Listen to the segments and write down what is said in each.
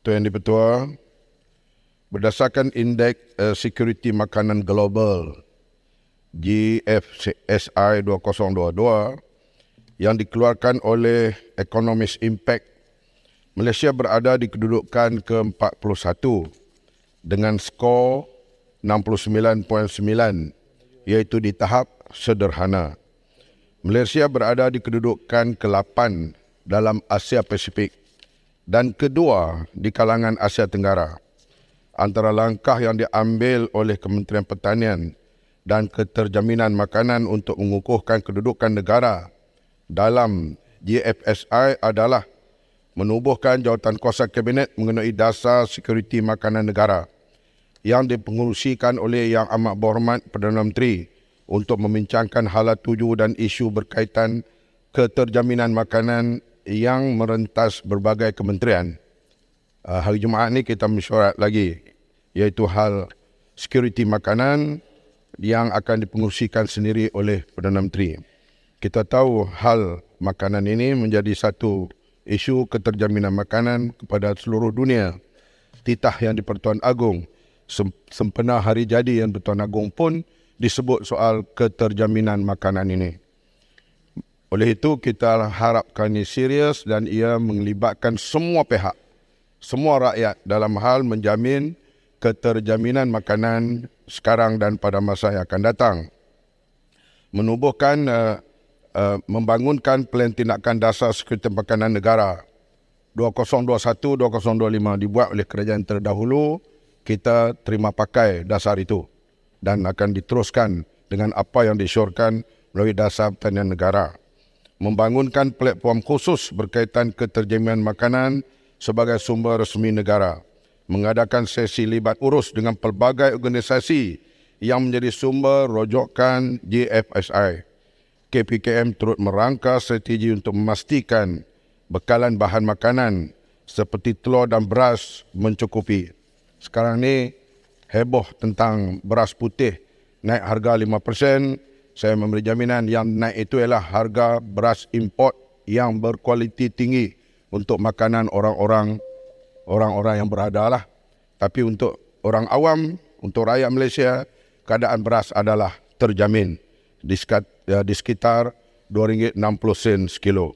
Tuan Yang Di-Pertua, berdasarkan Indeks Security Makanan Global GFSI 2022 yang dikeluarkan oleh Economist Impact, Malaysia berada di kedudukan ke-41 dengan skor 69.9, iaitu di tahap sederhana. Malaysia berada di kedudukan ke-8 dalam Asia Pasifik dan kedua di kalangan Asia Tenggara. Antara langkah yang diambil oleh Kementerian Pertanian dan Keterjaminan Makanan untuk mengukuhkan kedudukan negara dalam GFSI adalah menubuhkan Jawatankuasa Kabinet mengenai dasar sekuriti makanan negara yang dipengerusikan oleh Yang Amat Berhormat Perdana Menteri untuk membincangkan hala tuju dan isu berkaitan keterjaminan makanan yang merentas berbagai kementerian. Hari Jumaat ni kita mesyuarat lagi, iaitu hal sekuriti makanan yang akan dipengerusikan sendiri oleh Perdana Menteri. Kita tahu hal makanan ini menjadi satu isu keterjaminan makanan kepada seluruh dunia. Titah yang di-Pertuan Agong, sempena hari jadi yang Pertuan Agong pun disebut soal keterjaminan makanan ini. Oleh itu, kita harapkan ini serius dan ia melibatkan semua pihak, semua rakyat dalam hal menjamin keterjaminan makanan sekarang dan pada masa yang akan datang. Menubuhkan, membangunkan Pelan Tindakan Dasar Sekuriti Makanan Negara 2021-2025 dibuat oleh kerajaan terdahulu. Kita terima pakai dasar itu dan akan diteruskan dengan apa yang disyorkan melalui Dasar Pertanian Negara. Membangunkan platform khusus berkaitan keterjaminan makanan sebagai sumber resmi negara. Mengadakan sesi libat urus dengan pelbagai organisasi yang menjadi sumber rojokan GFSI. KPKM turut merangka strategi untuk memastikan bekalan bahan makanan seperti telur dan beras mencukupi. Sekarang ni heboh tentang beras putih naik harga 5%. Saya memberi jaminan yang naik itu ialah harga beras import yang berkualiti tinggi untuk makanan orang-orang yang berada lah. Tapi untuk orang awam, untuk rakyat Malaysia, keadaan beras adalah terjamin di sekitar RM2.60 sekilo.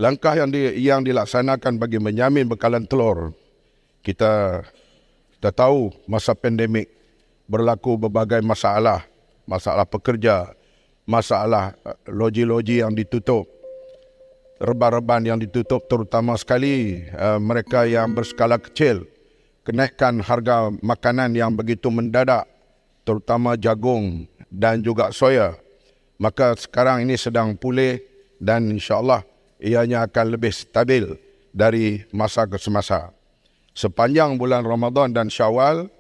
Langkah yang dilaksanakan bagi menjamin bekalan telur, kita tahu masa pandemik berlaku berbagai masalah pekerja, masalah loji-loji yang ditutup, reban-reban yang ditutup, terutama sekali mereka yang berskala kecil. Kenaikan harga makanan yang begitu mendadak, terutama jagung dan juga soya. Maka sekarang ini sedang pulih dan insya-Allah ianya akan lebih stabil dari masa ke semasa. Sepanjang bulan Ramadan dan Syawal,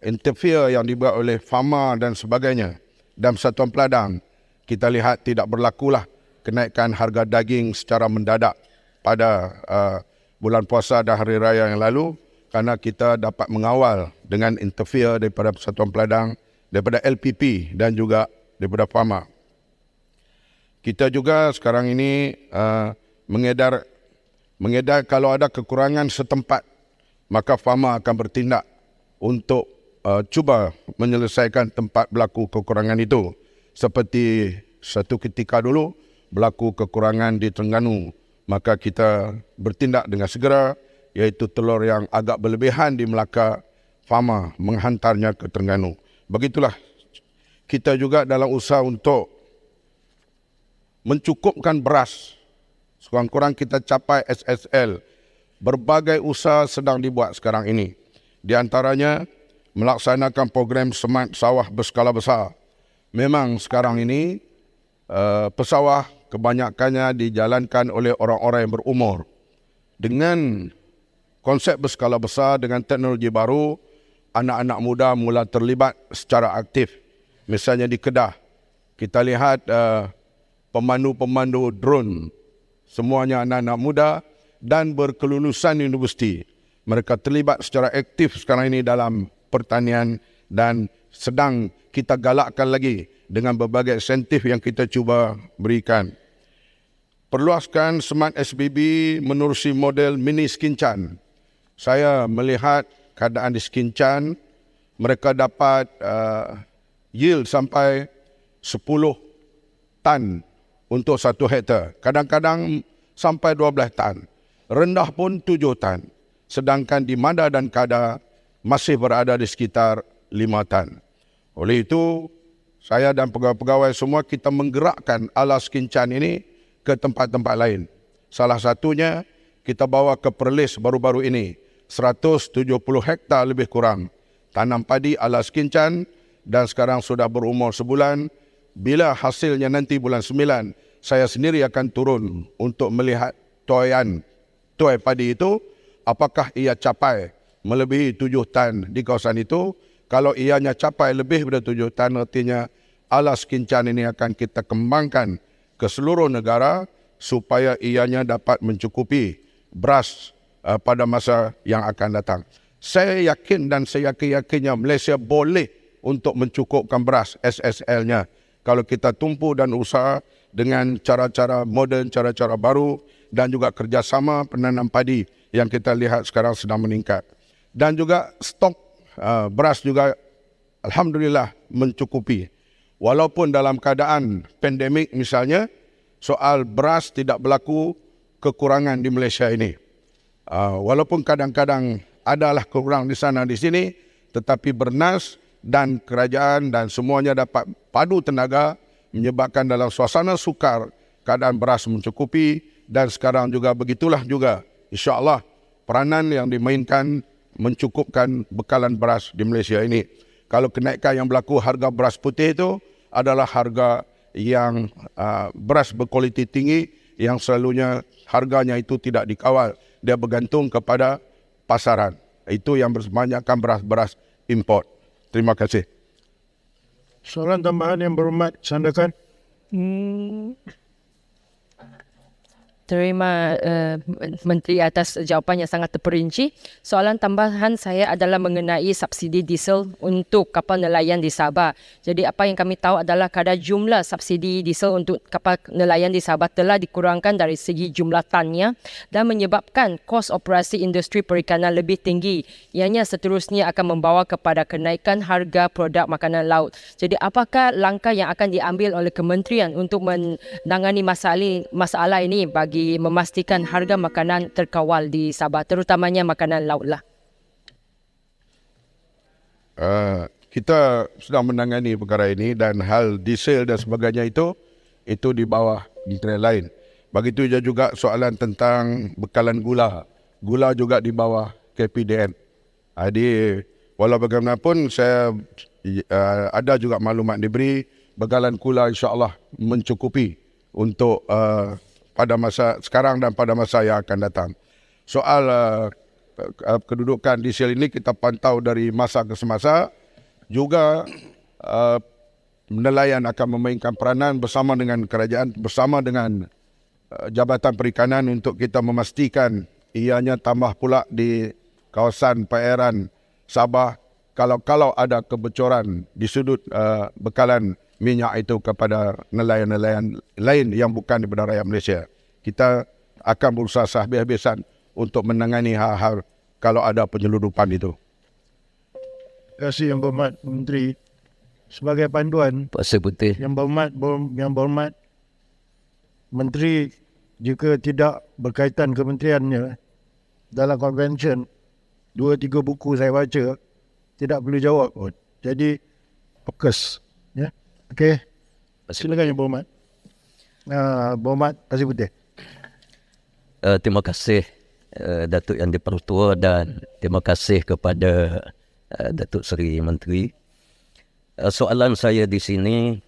interfere yang dibuat oleh Fama dan sebagainya dan Persatuan Peladang, kita lihat tidak berlakulah kenaikan harga daging secara mendadak pada bulan puasa dan hari raya yang lalu, kerana kita dapat mengawal dengan interfere daripada Persatuan Peladang, daripada LPP dan juga daripada Fama. Kita juga sekarang ini mengedar kalau ada kekurangan setempat, maka Fama akan bertindak untuk cuba menyelesaikan tempat berlaku kekurangan itu. Seperti satu ketika dulu berlaku kekurangan di Terengganu, maka kita bertindak dengan segera, iaitu telur yang agak berlebihan di Melaka, Fama menghantarnya ke Terengganu. Begitulah kita juga dalam usaha untuk mencukupkan beras. Sekurang-kurang kita capai SSL. Berbagai usaha sedang dibuat sekarang ini. Di antaranya melaksanakan program Smart Sawah berskala besar. Memang sekarang ini pesawah kebanyakannya dijalankan oleh orang-orang yang berumur. Dengan konsep berskala besar, dengan teknologi baru, anak-anak muda mula terlibat secara aktif. Misalnya di Kedah, kita lihat pemandu-pemandu drone, semuanya anak-anak muda dan berkelulusan universiti. Mereka terlibat secara aktif sekarang ini dalam pertanian dan sedang kita galakkan lagi dengan berbagai insentif yang kita cuba berikan. Perluaskan Smart SBB menerusi model mini Skincan saya melihat keadaan di Sekinchan, mereka dapat yield sampai 10 tan untuk 1 hektar. Kadang-kadang sampai 12 tan. Rendah pun 7 tan. Sedangkan di Mada dan Kada masih berada di sekitar 5 tan. Oleh itu, saya dan pegawai-pegawai semua kita menggerakkan alas Sekinchan ini ke tempat-tempat lain. Salah satunya kita bawa ke Perlis baru-baru ini. 170 hektar lebih kurang tanam padi ala Sekinchan dan sekarang sudah berumur sebulan. Bila hasilnya nanti bulan 9, saya sendiri akan turun untuk melihat tuai padi itu, apakah ia capai melebihi 7 tan di kawasan itu. Kalau ianya capai lebih dari 7 tan, artinya ala Sekinchan ini akan kita kembangkan ke seluruh negara supaya ianya dapat mencukupi beras pada masa yang akan datang. Saya yakin dan saya yakinnya Malaysia boleh untuk mencukupkan beras SSL-nya kalau kita tumpu dan usaha dengan cara-cara moden, cara-cara baru dan juga kerjasama penanam padi yang kita lihat sekarang sedang meningkat. Dan juga stok beras juga alhamdulillah mencukupi. Walaupun dalam keadaan pandemik misalnya, soal beras tidak berlaku kekurangan di Malaysia ini. Walaupun kadang-kadang adalah kurang di sana di sini, tetapi Bernas dan kerajaan dan semuanya dapat padu tenaga menyebabkan dalam suasana sukar keadaan beras mencukupi. Dan sekarang juga begitulah juga insya-Allah peranan yang dimainkan mencukupkan bekalan beras di Malaysia ini. Kalau kenaikan yang berlaku harga beras putih itu adalah harga yang beras berkualiti tinggi yang selalunya harganya itu tidak dikawal. Dia bergantung kepada pasaran. Itu yang berbanyakkan beras-beras import. Terima kasih. Soalan tambahan yang berhormat, sandakan. Terima Menteri atas jawapan yang sangat terperinci. Soalan tambahan saya adalah mengenai subsidi diesel untuk kapal nelayan di Sabah. Jadi apa yang kami tahu adalah kadar jumlah subsidi diesel untuk kapal nelayan di Sabah telah dikurangkan dari segi jumlah tannya dan menyebabkan kos operasi industri perikanan lebih tinggi. Ianya seterusnya akan membawa kepada kenaikan harga produk makanan laut. Jadi apakah langkah yang akan diambil oleh kementerian untuk menangani masalah ini bagi memastikan harga makanan terkawal di Sabah, terutamanya makanan laut lah? Kita sedang menangani perkara ini dan hal diesel dan sebagainya itu di bawah kementerian lain. Begitu juga soalan tentang bekalan gula. Gula juga di bawah KPDN. Jadi walau bagaimanapun saya ada juga maklumat diberi bekalan gula insya-Allah mencukupi untuk pada masa sekarang dan pada masa yang akan datang. Soal kedudukan diesel ini kita pantau dari masa ke semasa. Juga nelayan akan memainkan peranan bersama dengan kerajaan, bersama dengan Jabatan Perikanan untuk kita memastikan ianya tambah pula di kawasan perairan Sabah kalau ada kebocoran di sudut bekalan minyak itu kepada nelayan-nelayan lain yang bukan di Bandaraya Malaysia. Kita akan berusaha sehabis-habisan untuk menangani hal-hal kalau ada penyeludupan itu. Terima kasih Yang Berhormat Menteri. Sebagai panduan, Pasir Putih. Yang Berhormat Menteri, jika tidak berkaitan kementeriannya dalam konvensyen 2-3 buku saya baca, tidak perlu jawab pun. Jadi fokus. Ya. Okey. Silakan Yang Berhormat. Berhormat Pasir Putih. Terima kasih Datuk Yang di-Pertua dan terima kasih kepada Datuk Seri Menteri. Soalan saya di sini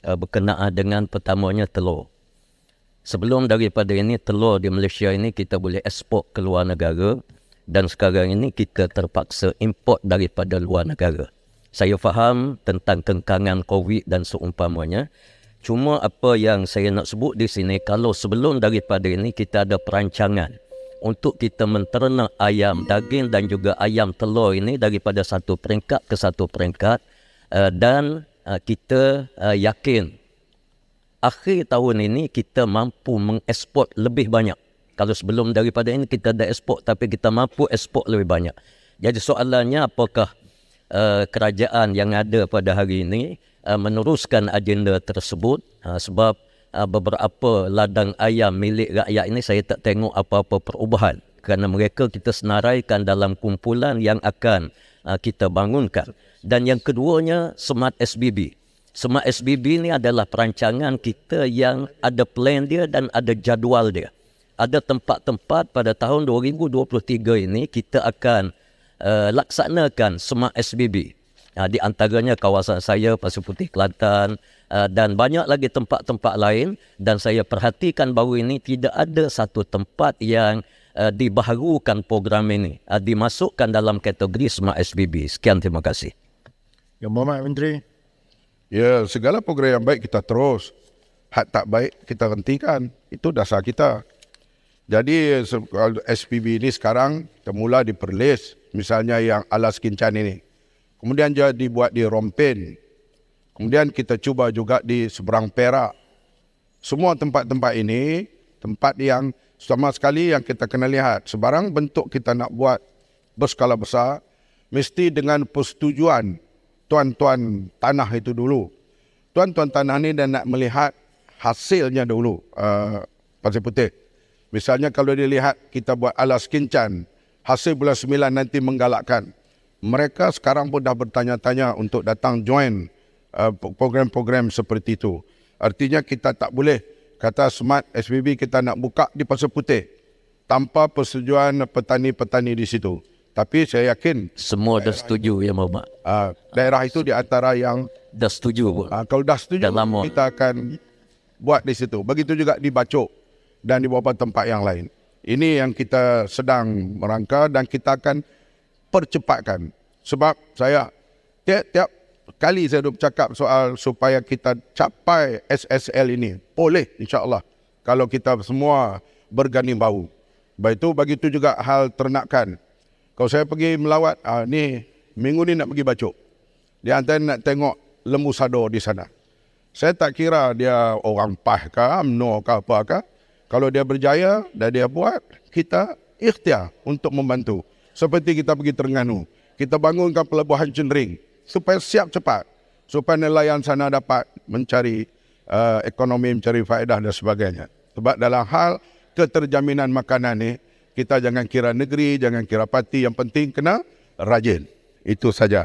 berkenaan dengan pertamanya telur. Sebelum daripada ini, telur di Malaysia ini kita boleh ekspor ke luar negara dan sekarang ini kita terpaksa import daripada luar negara. Saya faham tentang kengkangan COVID dan seumpamanya. Cuma apa yang saya nak sebut di sini, kalau sebelum daripada ini kita ada perancangan untuk kita menternak ayam, daging dan juga ayam telur ini daripada satu peringkat ke satu peringkat dan kita yakin akhir tahun ini kita mampu mengeksport lebih banyak Kalau sebelum daripada ini kita dah ekspor, tapi kita mampu ekspor lebih banyak. Jadi soalannya, apakah kerajaan yang ada pada hari ini meneruskan agenda tersebut? Sebab beberapa ladang ayam milik rakyat ini saya tak tengok apa-apa perubahan. Kerana mereka kita senaraikan dalam kumpulan yang akan kita bangunkan. Dan yang keduanya, Smart SBB. Smart SBB ni adalah perancangan kita yang ada plan dia dan ada jadual dia. Ada tempat-tempat pada tahun 2023 ini kita akan laksanakan Smart SBB. Di antaranya kawasan saya, Pasir Putih, Kelantan, dan banyak lagi tempat-tempat lain. Dan saya perhatikan bahawa ini tidak ada satu tempat yang dibaharukan program ini, dimasukkan dalam kategori Smart SBB. Sekian, terima kasih. Yang Berhormat Menteri. Ya, segala program yang baik kita terus. Hak tak baik kita hentikan. Itu dasar kita. Jadi SPB ini sekarang termula di Perlis. Misalnya yang Alas Kincan ini. Kemudian dia dibuat di Rompin. Kemudian kita cuba juga di seberang Perak. Semua tempat-tempat ini, tempat yang sama sekali yang kita kena lihat. Sebarang bentuk kita nak buat berskala besar, mesti dengan persetujuan tuan-tuan tanah itu dulu. Tuan-tuan tanah ni dan nak melihat hasilnya dulu, Pasir Putih. Misalnya kalau dia lihat kita buat Alas Kincan, hasil bulan 9 nanti menggalakkan. Mereka sekarang pun dah bertanya-tanya untuk datang join program-program seperti itu. Artinya kita tak boleh kata Smart SBB kita nak buka di Pasir Putih tanpa persetujuan petani-petani di situ. Tapi saya yakin Semua dah setuju, ya Mohd. daerah itu di antara yang Dah setuju pun. kalau dah setuju, Dah lama. kita akan buat di situ. Begitu juga di Bacok dan di beberapa tempat yang lain. Ini yang kita sedang merangka dan kita akan percepatkan. Sebab saya tiap-tiap kali saya bercakap soal supaya kita capai SSL ini. Boleh insya-Allah kalau kita semua berganding bahu. Begitu juga hal ternakan. Kalau saya pergi melawat, ni minggu ni nak pergi Bacok. Dia antara nak tengok lembu sado di sana. Saya tak kira dia orang PAH ke, UMNO ke apa ke. Kalau dia berjaya dan dia buat, kita ikhtiar untuk membantu. Seperti kita pergi Terengganu. Kita bangunkan pelabuhan Cendering supaya siap cepat. Supaya nelayan sana dapat mencari ekonomi, mencari faedah dan sebagainya. Sebab dalam hal keterjaminan makanan ni, kita jangan kira negeri, jangan kira parti. Yang penting kena rajin. Itu saja.